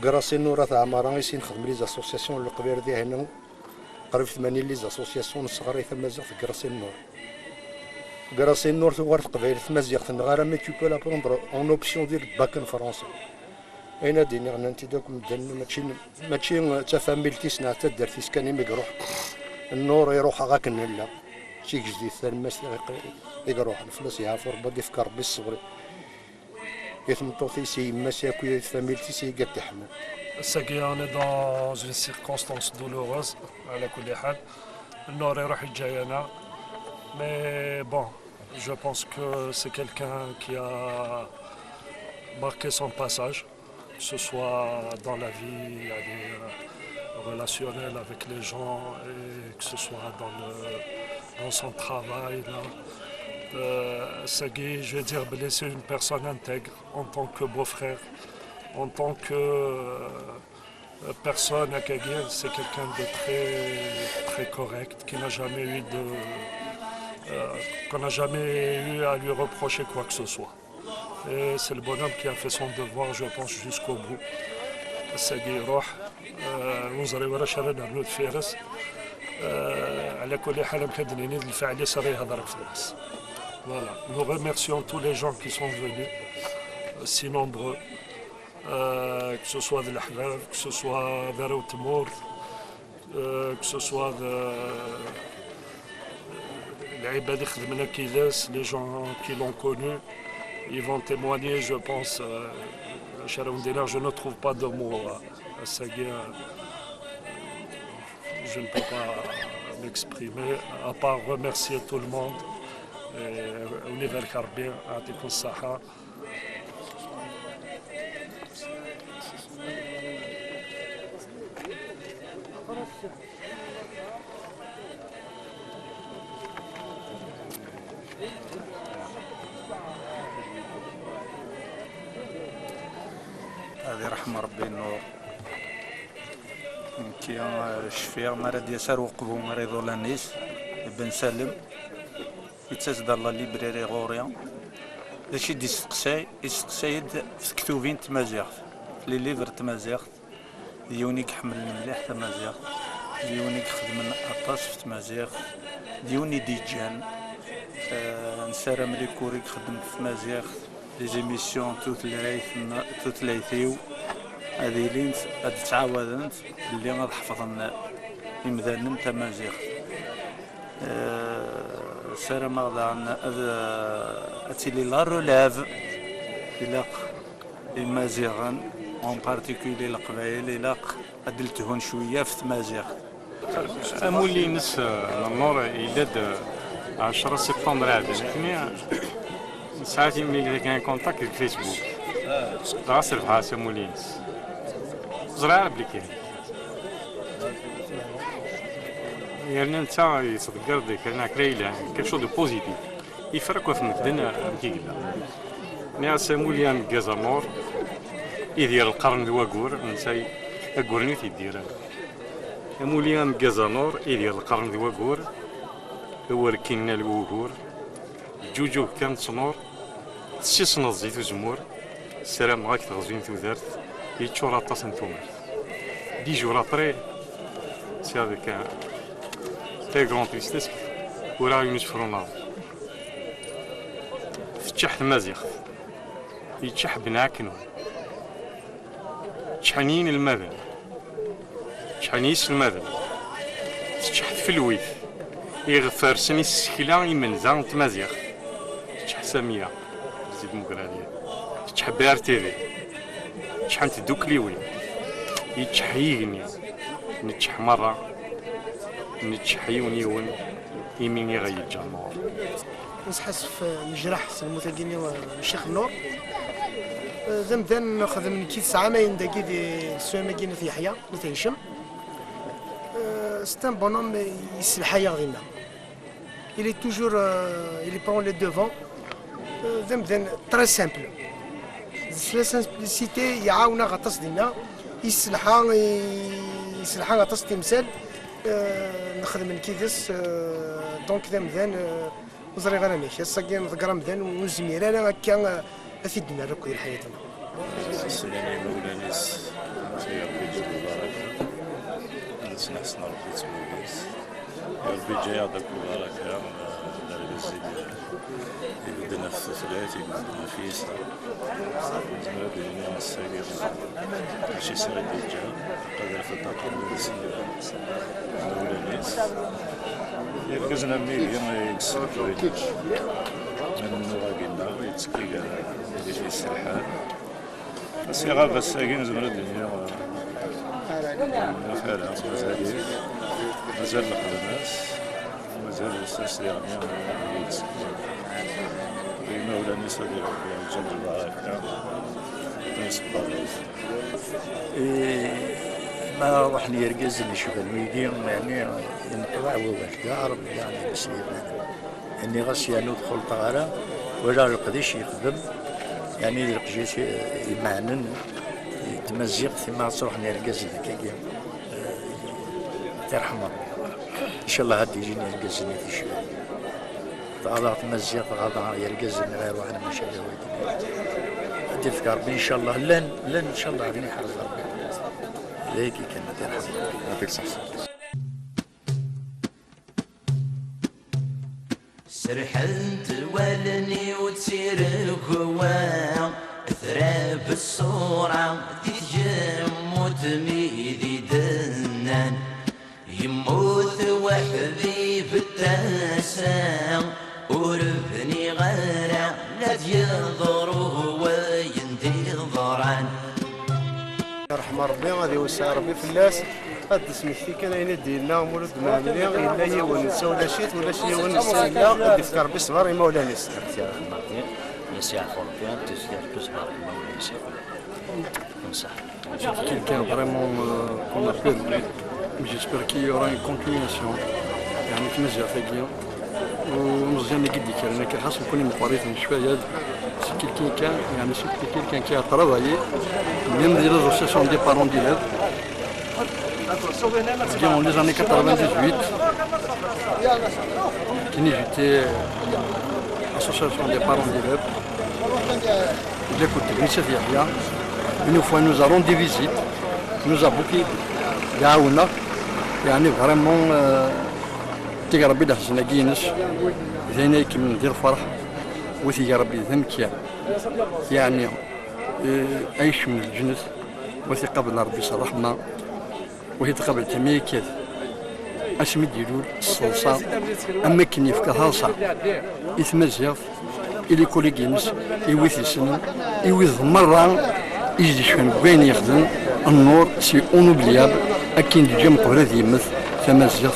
كراسي النور تاع مرايسي نخدم لي زاسوسياسيون القبير ديال هنا قريب 80 لي زاسوسياسيون صغاري تمازيغ في كراسي النور. كراسي النور توغر قبيل تمازيغ تنغار مي تو بو لا بروندر اون اوبسيون ديال باك فرونسي. اين ديني غنا انت دوك مدن ماشي تا فاميلتي سنا تا درتي كان يروح النور يروح غاك نلا شي جديد الماس يروح الفلوس يعرفوا ربي يفكر ربي الصغري يتمطوطي سي ماس ياكل فاميلتي سي قد تحمل. ساكي انا دون اون سيركونستانس دولوروز على كل حال النور يروح يجاينا مي بون je pense que c'est quelqu'un qui a marqué son passage, que ce soit dans la vie relationnelle avec les gens et que ce soit dans son travail. Sagui, je vais dire, c'est une personne intègre en tant que beau-frère, en tant que personne à Kagir, c'est quelqu'un de très correct, qui n'a jamais eu qu'on n'a jamais eu à lui reprocher quoi que ce soit. Et c'est le bonhomme qui a fait son devoir, je pense, jusqu'au bout. Sagui Roh, نوزري ورا شرنا بنود فارس على كل حال مكدنين الفعل صري هضر فارس. Voilà, nous remercions tous les gens qui sont venus, si nombreux, que ce soit de l'Ahbab, que ce soit de Raoutmour, que ce soit de l'Ibad Khadmena Kidas, les gens qui l'ont connu, ils vont témoigner, je pense. Je ne trouve pas de mots à Sagui. Je ne peux pas m'exprimer, à part remercier tout le monde. ونبارك ربي يعطيكم الصحة. هذه رحمة ربي النور كي الشفيع مراد يسار وقبو مريض لانيس بن سالم يتسدر لا ليبراري غوريا داكشي دي يستقسايد في كتوبين تمازيغت في لي ليفر تمازيغت ديونيك حمل المليح تمازيغت ديونيك خدم الطاس في تمازيغت ديوني ديجان نسارة ملي كوريك خدم في مازيغت لي زيميسيون توتلايثيو هذه لين هاد تعاودنت اللي غاد حفظنا يمدانن تمازيغت سارة مغضان أتيلي لا رولاف إلاق المازيغان اون بارتيكولي القبائل إلاق أدلتهن شوية في تمازيغ. أمولي نس النور إلاد 10 سبتمبر عاد ساعات ملي كان كونتاكت في الفيسبوك غاسر بحاس أمولي نس زرع بلي كاين يعني انت يصدق ديك انا كريلا كيف شو دو بوزيتيف يفرق في مدن كيكلا نيا ساموليان كازامور يدير القرن الواغور نساي اغورني تيدير ساموليان كازامور يدير القرن الواغور هو كاين الوغور جوجو كان صنور تسيصنا الزيت وزمور السلام غاك تغزين تودرت يتشورا طاسنتومر دي جورا طري سي هذاك تاع غران تريستيس وراه ينشفرونا فتح المازيغ يتشح بناكنو تشحنين المذن تشحنيس المذن تشحت في الويف يغفر سني السكلا يمنزان تمازيغ تشح سامية زيد مقرالية تشح بار تيفي تشحنت دوكليوي يتشح يغني نتشح مرة نتشح يونيون يميني غيجا النور نسحس في الجرح المتقيني والشيخ النور زمدان خدم كيف عامين داكي دي السوامكين في يحيى في هشام c'est un bonhomme يسلحيا غينا il est toujours il prend le devant زمدان très simple la simplicité يعاونا غطس دينا يسلحا غطس تمثال نخدم الكيدس دونك ذا مذان وزري غير ماشي الصاكين ذكر مذان ونزمير انا هكا افيدنا ركوي حياتنا. السلام مولانا سنحسن ربي تمويس ربي جاي هذاك البركة الأرجاز يبدنا في الثلاث يبدنا في يسار زمرد الجنة الساقير ماشي سير الدجال قادر في الطاقة أولا ناس يركزنا مليون يكسر من نوراقنا يتسكي يجي السرحان بس يغاب الساقين زمرد الجنة فعلا مازال الناس مازال الأساس يعني ولا الناس اللي جنب البركة ما راح نركز نشوف الميديا يعني ينطلع وواحد ربي يعني بسيبنا يعني غاسي ندخل طغرة ولا القديش يخدم يعني القجيت يمعنن تمزيق ثم تروح نركز هكاك يرحم ربي ان شاء الله هادي يجيني يركزني في شويه غادا تمزيق غادا يركزني غير واحد ماشي على ودي هادي فكر ربي ان شاء الله لن ان شاء الله غادي يحرز ربي هيك كان يرحم يعطيك الصحه سرحت ولني وتسير هوا ثراب الصورة تتجمد ميدي دنان يموت وحدي بالتاسع ورفني غيره لا يضره ويندي ضران يرحم ربي غادي يوسع ربي في الناس هاد سميتي كان يندي لنا مولود معاملين الا هي ونسى ولا شيت ولا شي ونسى الا غادي يفكر بالصبر يما ولا نس C'est quelqu'un vraiment qu'on appelle, mais j'espère qu'il y aura une continuation. يعني تمزع فيا ومزيان جدي كان انا خاص نكون مقاريف شويه سي كيلكين كان يعني سي كيلكين كي طرافايي même des associations des parents d'élèves dans les années 98 qui j'étais association des parents d'élèves de l'école technique Yahya. Une fois nous allons des visites nous a beaucoup يعاونا يعني فريمون تيجي ربي ده سناقينش زينا كي ندير فرح وتيجي ربي ذنك يعني عيش من الجنة وثي قبل ربي الرحمة وهي تقبل تميكات اسمي ديلول الصلصة اما كني في كهاصة يتمزيغ إلي كوليجينس يوثي سنة يوث مرة يجي شوين وين يخدم النور سي اونوبليابل اكين الجيم قبل ذي مثل ثمزيغ